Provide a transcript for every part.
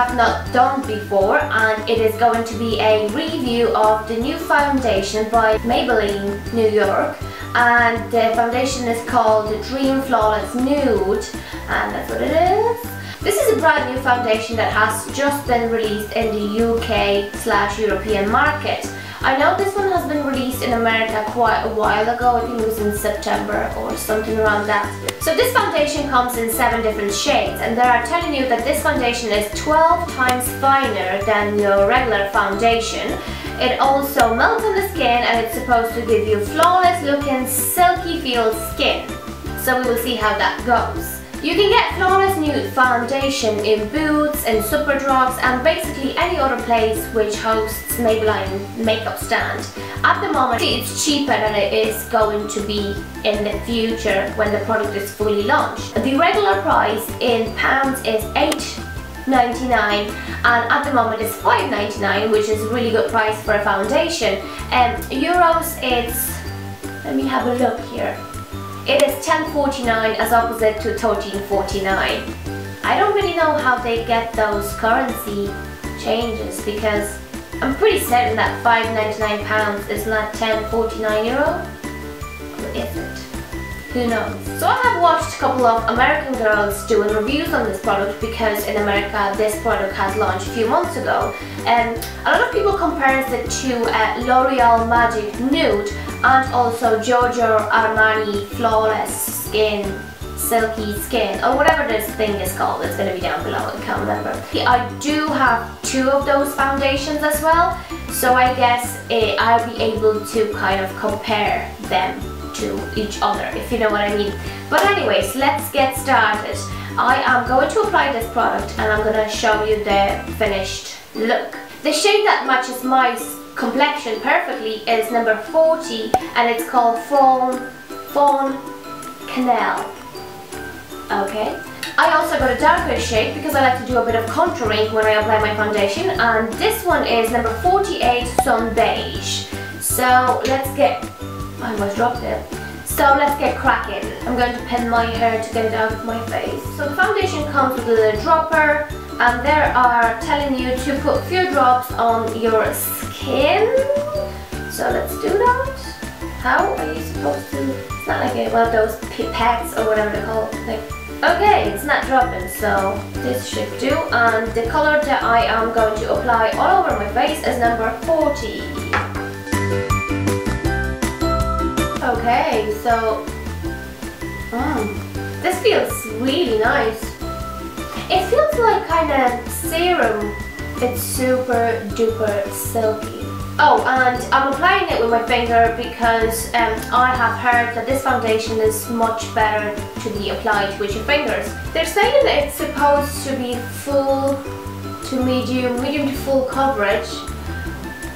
have not done before, and it is going to be a review of the new foundation by Maybelline New York, and the foundation is called Dream Flawless Nude, and that's what it is. This is a brand new foundation that has just been released in the UK/European market. I know this one has been released in America quite a while ago. I think it was in September or something around that. So this foundation comes in 7 different shades, and they are telling you that this foundation is 12 times finer than your regular foundation. It also melts on the skin, and it's supposed to give you flawless looking silky feel skin. So we will see how that goes. You can get Flawless Nude foundation in Boots, in Superdrugs, and basically any other place which hosts Maybelline makeup stand. At the moment it's cheaper than it is going to be in the future when the product is fully launched. The regular price in pounds is £8.99, and at the moment it's £5.99, which is a really good price for a foundation. Euros, it's, let me have a look here. It is £10.49 as opposite to £13.49. I don't really know how they get those currency changes, because I'm pretty certain that £5.99 is not €10.49. Or is it? Who knows? So I have watched a couple of American girls doing reviews on this product, because in America this product has launched a few months ago. A lot of people compares it to L'Oreal Magic Nude and also Giorgio Armani Flawless Skin, Silky Skin, or whatever this thing is called. It's going to be down below, I can't remember. I do have 2 of those foundations as well, so I guess I'll be able to kind of compare them to each other, if you know what I mean. But anyways, let's get started. I am going to apply this product, and I'm going to show you the finished look. The shade that matches my complexion perfectly is number 40, and it's called FAWN Canal. Okay. I also got a darker shade because I like to do a bit of contouring when I apply my foundation, and this one is number 48 Sun Beige. So let's get, I almost dropped it. So let's get cracking. I'm going to pin my hair to get it out of my face. So the foundation comes with a little dropper, and they are telling you to put a few drops on your skin. So let's do that. How are you supposed to? It's not like one of those pipettes or whatever they're called. Like, okay, it's not dropping, so this should do. And the color that I am going to apply all over my face is number 40. Okay, so this feels really nice. It feels like kind of serum. It's super duper silky. Oh, and I'm applying it with my finger because I have heard that this foundation is much better to be applied with your fingers. They're saying it's supposed to be full to medium to full coverage.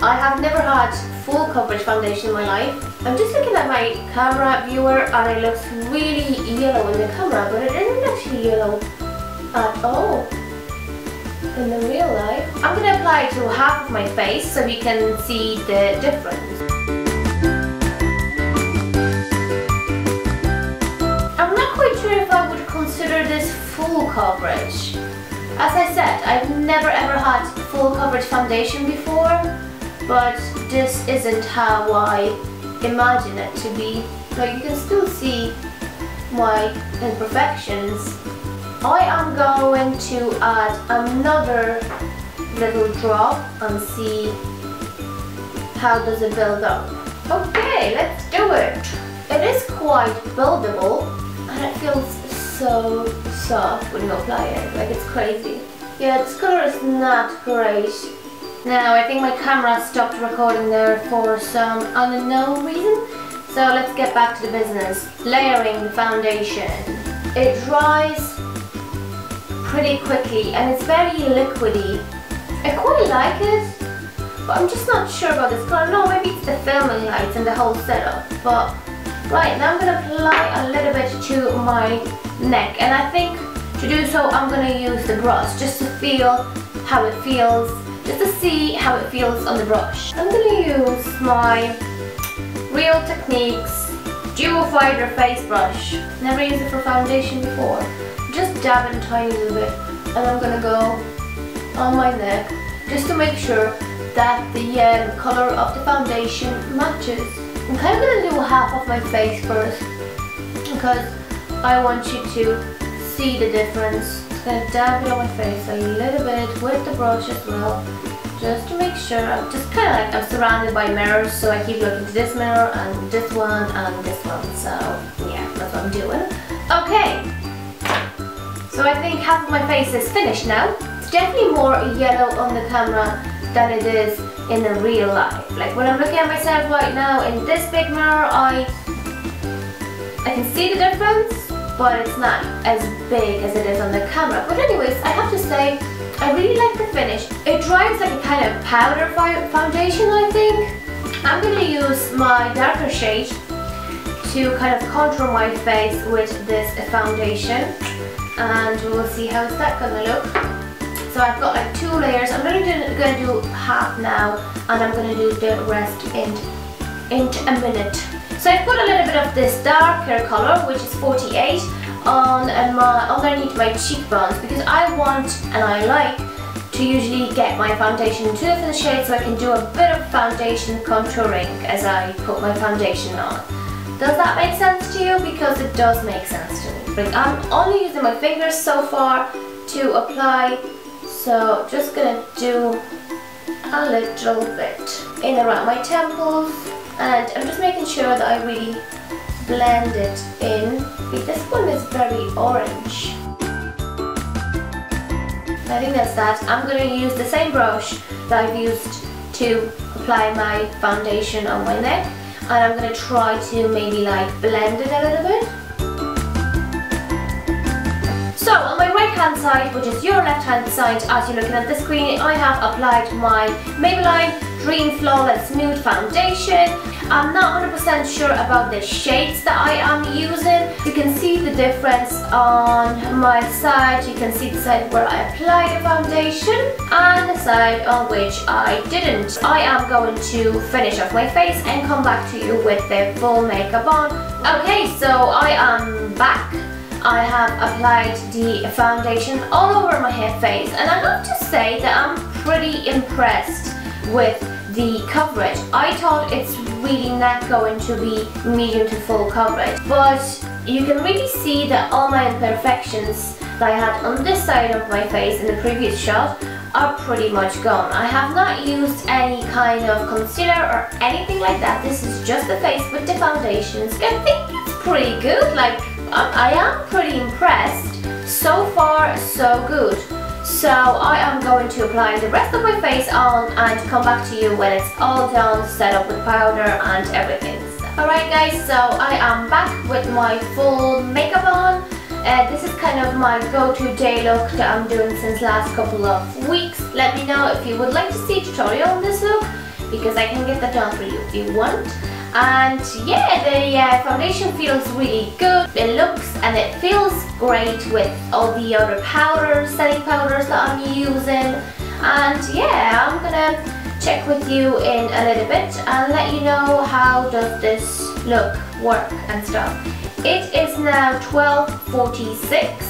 I have never had full coverage foundation in my life. I'm just looking at my camera viewer, and it looks really yellow in the camera, but it isn't actually yellow at all in the real life. I'm going to apply it to half of my face so you can see the difference. I'm not quite sure if I would consider this full coverage. As I said, I've never ever had full coverage foundation before, but this isn't how I imagine it to be. Like, you can still see my imperfections. I am going to add another little drop and see how does it build up. Okay, let's do it. It is quite buildable, and it feels so soft when you apply it, like it's crazy. Yeah, this color is not great. Now, I think my camera stopped recording there for some unknown reason, so let's get back to the business. Layering the foundation. It dries pretty quickly, and it's very liquidy. I quite like it, but I'm just not sure about this color. No, maybe it's the filming lights and the whole setup. But right, now I'm going to apply a little bit to my neck, and I think to do so I'm going to use the brush just to feel how it feels, just to see how it feels on the brush. I'm going to use my Real Techniques Duo Fighter face brush. Never used it for foundation before. Just dab it a tiny little bit, and I'm gonna go on my neck just to make sure that the color of the foundation matches. I'm kind of going to do half of my face first because I want you to see the difference. I'm going to dab it on my face a little bit with the brush as well, just to make sure. I'm just kind of like I'm surrounded by mirrors, so I keep looking to this mirror and this one and this one. So yeah, that's what I'm doing. Okay, so I think half of my face is finished now. It's definitely more yellow on the camera than it is in the real life. Like when I'm looking at myself right now in this big mirror, I can see the difference, but it's not as big as it is on the camera. But anyways, I have to say, I really like the finish. It dries like a kind of powder foundation, I think. I'm going to use my darker shade to kind of contour my face with this foundation, and we'll see how's that going to look. So I've got like 2 layers. I'm going to do half now, and I'm going to do the rest in a minute. So I've put a little bit of this darker color, which is 48, on underneath my cheekbones, because I want and I like to usually get my foundation in 2 different shades, so I can do a bit of foundation contouring as I put my foundation on. Does that make sense to you? Because it does make sense to me. But I'm only using my fingers so far to apply, so just gonna do a little bit in around my temples, and I'm just making sure that I really blend it in. This one is very orange. I think that's that. I'm going to use the same brush that I've used to apply my foundation on my neck, and I'm going to try to maybe like blend it a little bit. So on my right hand side, which is your left hand side as you're looking at the screen, I have applied my Maybelline Dream Flawless Nude Foundation. I'm not 100% sure about the shades that I am using. You can see the difference on my side. You can see the side where I applied the foundation and the side on which I didn't. I am going to finish off my face and come back to you with the full makeup on. Okay, so I am back. I have applied the foundation all over my face, and I have to say that I'm pretty impressed with the coverage. I thought it's really not going to be medium to full coverage, but you can really see that all my imperfections that I had on this side of my face in the previous shot are pretty much gone. I have not used any kind of concealer or anything like that. This is just the face with the foundations. I think it's pretty good. Like, I am pretty impressed. So far, so good. So I am going to apply the rest of my face on and come back to you when it's all done, set up with powder and everything. Alright guys, so I am back with my full makeup on. This is kind of my go-to day look that I'm doing since last couple of weeks. Let me know if you would like to see a tutorial on this look, because I can get that done for you if you want. And yeah, the foundation feels really good. It looks and it feels great with all the other powders, setting powders that I'm using. And yeah, I'm gonna check with you in a little bit and let you know how does this look, work and stuff. It is now 12:46.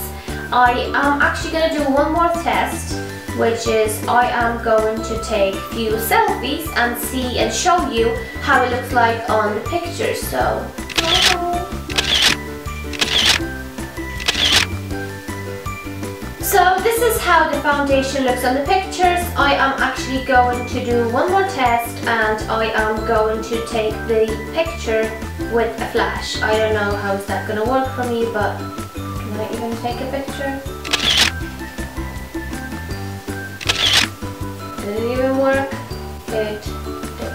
I am actually gonna do one more test, which is I am going to take a few selfies and see and show you how it looks like on the picture. So this is how the foundation looks on the pictures. I am actually going to do one more test, and I am going to take the picture with a flash. I don't know how is that going to work for me, but can I even take a picture? Did it even work? It did.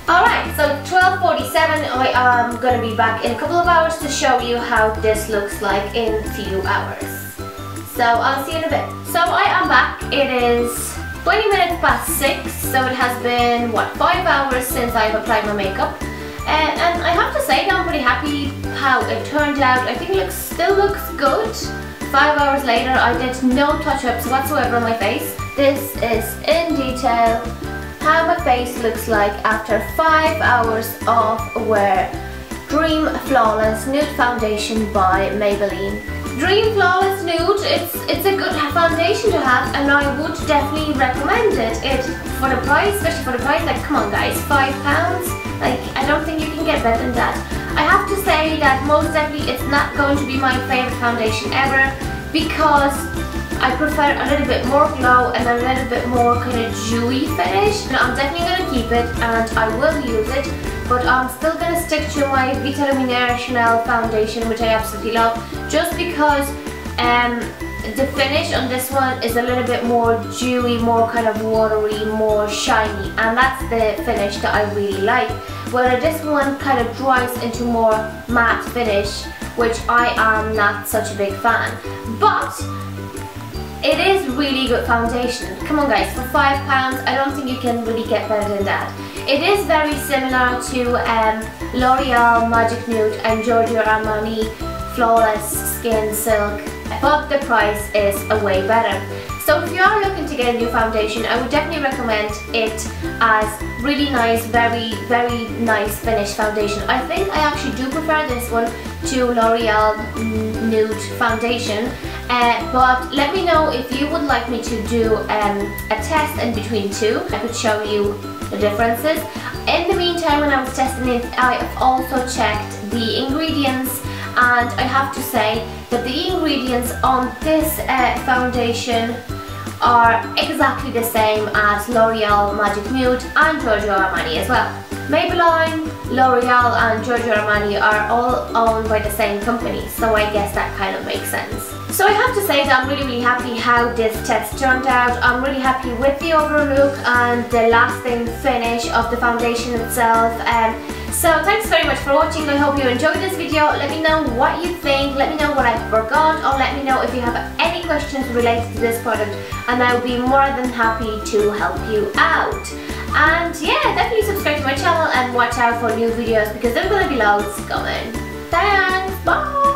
Alright, so 12:47, I am going to be back in a couple of hours to show you how this looks like in a few hours. So I'll see you in a bit. So I am back. It is 20 minutes past 6, so it has been, what, 5 hours since I've applied my makeup. And I have to say that I'm pretty happy how it turned out. I think it still looks good. 5 hours later, I did no touch-ups whatsoever on my face. This is in detail how my face looks like after 5 hours of wear Dream Flawless Nude Foundation by Maybelline. Dream Flawless Nude, it's a good foundation to have, and I would definitely recommend it. For the price, especially for the price, like come on guys, £5. Like I don't think you can get better than that. I have to say that most definitely it's not going to be my favourite foundation ever, because I prefer a little bit more glow and a little bit more kind of dewy finish. Now, I'm definitely going to keep it and I will use it, but I'm still going to stick to my Vita Luminaire Chanel foundation, which I absolutely love, just because the finish on this one is a little bit more dewy, more kind of watery, more shiny, and that's the finish that I really like. Whereas this one kind of dries into more matte finish, which I am not such a big fan. But it is really good foundation. Come on guys, for £5 I don't think you can really get better than that. It is very similar to L'Oreal Magic Nude and Giorgio Armani Flawless Skin Silk, but the price is a way better. So if you are looking to get a new foundation, I would definitely recommend it as really nice, very nice finished foundation. I think I actually do prefer this one to L'Oreal Nude Foundation, but let me know if you would like me to do a test in between two. I could show you the differences. In the meantime, when I was testing it, I have also checked the ingredients, and I have to say that the ingredients on this foundation are exactly the same as L'Oreal Magic Nude and Giorgio Armani as well. Maybelline, L'Oreal and Giorgio Armani are all owned by the same company, so I guess that kind of makes sense. So I have to say that I'm really happy how this test turned out. I'm really happy with the overall look and the lasting finish of the foundation itself. So thanks very much for watching. I hope you enjoyed this video. Let me know what you think, let me know what I forgot, or let me know if you have any questions related to this product, and I will be more than happy to help you out. And yeah, definitely subscribe to my channel and watch out for new videos, because there's going to be loads coming. Thanks, bye!